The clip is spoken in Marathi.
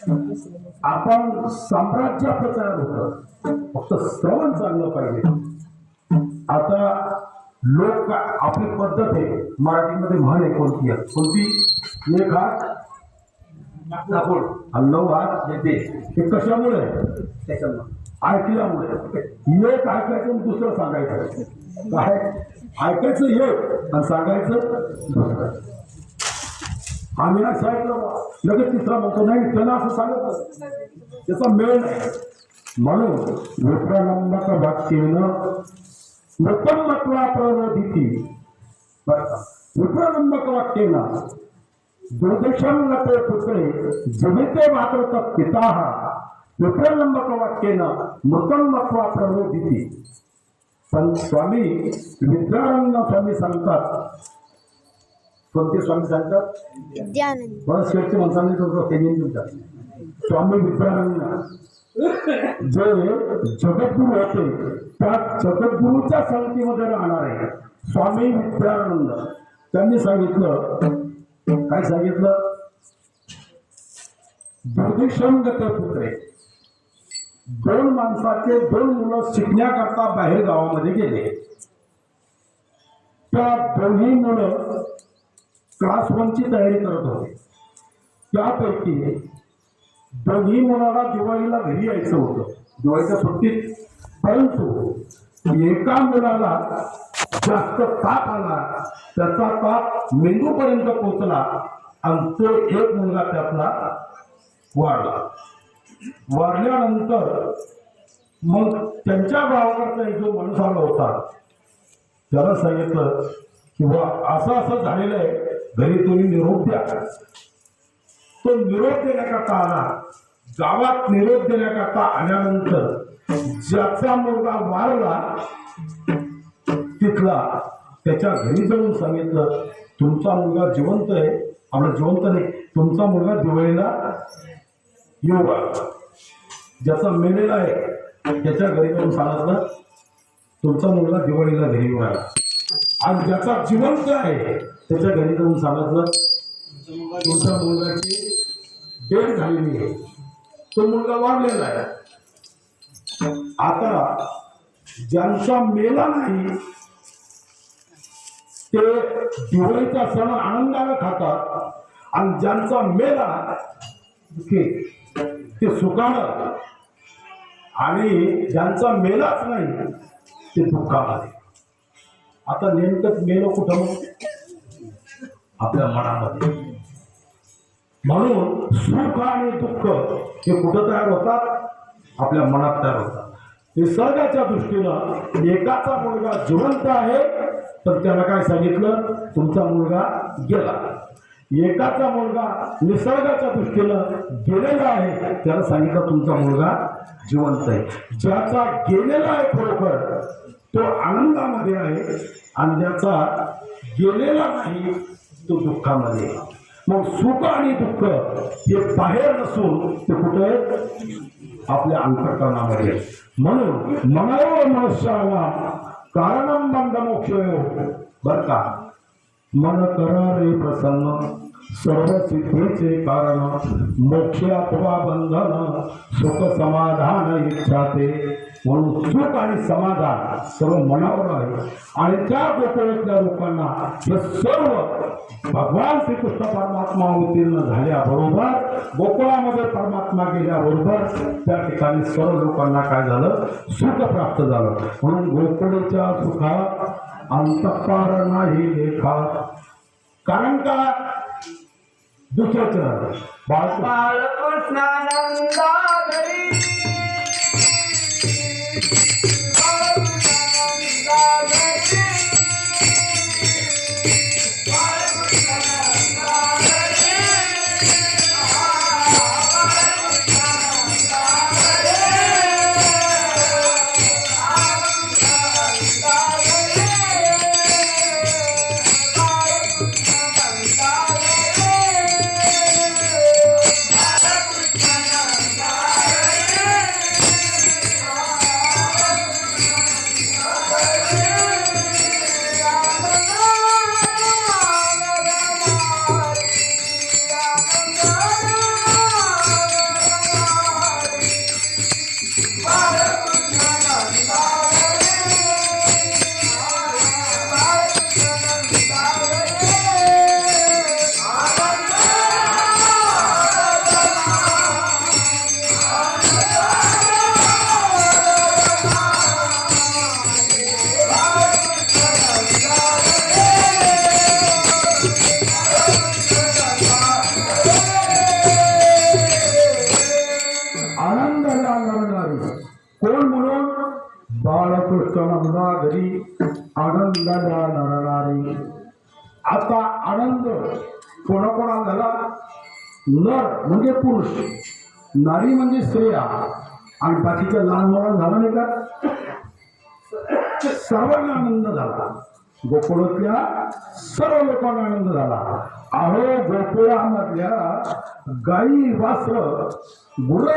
आपण साम्राज्य प्रचार होतं, फक्त श्रवण चाललं पाहिजे. आता लोक आपली पद्धत आहे, मराठीमध्ये म्हण आहे कोणती आहे, कोणती? एक हात लाकूड आणि 9 हात येते. हे कशामुळे? त्याच्यामुळे ऐकल्यामुळे. एक ऐकायचं आणि दुसरं सांगायचं. काय ऐकायचं एक आणि सांगायचं दुसरं. आम्ही ना सांगितलं लगेच तिसरा म्हणतो नाही, त्याला असं सांगत त्याचा मेळ नाही. म्हणून विप्रलंबक वाक्येनं नृतमत्वा प्ररोधिती. बरं का? विप्रलंबक वाक्येनं दुर्देशंगते पुत्रे जमिते वात्रत पिताः विप्रलंबक वाक्येनं मृतमत्वा प्ररोधिती. पण स्वामी विद्यारंग स्वामी सांगतात, कोणते स्वामी सांगतात? बरं शेठचे माणसांनी तुमचा स्वामी विद्यारंग जे जगद्गुरु होते, त्या जगद्गुरूच्या संगतीमध्ये राहणार आहे स्वामी विद्यानंद. त्यांनी सांगितलं, काय सांगितलं? दुर्दिशंगते पुत्रे. 2 माणसाचे 2 मुलं शिकण्याकरता बाहेर गावामध्ये गेले. त्या दोन्ही मुलं क्लास 1ची तयारी करत होते. त्यापैकी दोन्ही मुलाला दिवाळीला घरी यायचं होतं, दिवाळीच्या सुट्टीत. परंतु एका मुलाला जास्त ताप आला, त्याचा ताप मेंदूपर्यंत पोहोचला आणि तो एक मुलगा त्यातला वारला. वारल्यानंतर मग त्यांच्या गावाकडचा एक जो माणूस आला होता, त्याला सांगितलं की असं असं झालेलं आहे, घरी तुम्ही निरोप द्या. तो निरोप देण्याकरता आला. गावात निरोप देण्याकरता आल्यानंतर ज्याचा मुलगा वारला तिथला त्याच्या घरी जाऊन सांगितलं, तुमचा मुलगा जिवंत आहे. आपला जिवंत नाही, तुमचा मुलगा दिवाळीला येऊ लागला. ज्याचा मेलेला आहे त्याच्या घरी जाऊन सांगितलं, तुमचा मुलगा दिवाळीला घरी येऊ लागला. आणि ज्याचा जिवंत आहे त्याच्या घरी जाऊन सांगितलं, तुमच्या मुलगाची डेथ झालेली आहे, तो मुलगा वारलेला आहे. आता ज्यांचा मेला नाही ते दिवाळीचा सण आनंदाने खातात, आणि ज्यांचा मेला ते सुखानं, आणि ज्यांचा मेलाच नाही ते दुःखामध्ये. आता नेमकंच मेलं कुठं? आपल्या मनामध्ये. म्हणून सुख आणि दुःख हे कुठं तयार होतात? आपल्या मनात तयार होतात. निसर्गाच्या दृष्टीनं एकाचा मुलगा जिवंत आहे तर त्याला काय सांगितलं? तुमचा मुलगा गेला. एकाचा मुलगा निसर्गाच्या दृष्टीनं गेलेला आहे त्याला सांगितलं, तुमचा मुलगा जिवंत आहे. ज्याचा गेलेला आहे खरोखर तो आनंदामध्ये आहे, आणि ज्याचा गेलेला नाही तो दुःखामध्ये. मग सुख आणि दुःख हे बाहेर नसून ते कुठे? आपल्या अंतःकरणामध्ये. म्हणून मनावर मनुष्याला कारणं बंध मोक्ष. बर का? मन करा रे प्रसन्न, सर्व सिद्धीचे कारण, मोक्ष अथवा बंधन, सुख समाधान इच्छाते. म्हणून सुख आणि समाधान सर्व मनावर आहे. आणि त्या गोकुळातल्या लोकांना हे सर्व भगवान श्रीकृष्ण परमात्मा अवतीर्ण झाल्याबरोबर, गोकुळामध्ये परमात्मा गेल्याबरोबर त्या ठिकाणी सर्व लोकांना काय झालं? सुख प्राप्त झालं. म्हणून गोकुळाच्या सुखा अंतःपार नाही लेखा. कारण का? दुसरं चरण बाळकृष्णानंदा घरी, बाळकृष्णानंदा घरी आनंदाला नरणारी. आता आनंद कोणाकोणा झाला? नर म्हणजे पुरुष, नारी म्हणजे स्त्रिया, आणि बाकीच्या लहान मुलांना झाला नाही का? सर्वांना आनंद झाला. गोकुळातल्या सर्व लोकांना आनंद झाला. अहो गोकुळामधल्या गाई वासर गुरं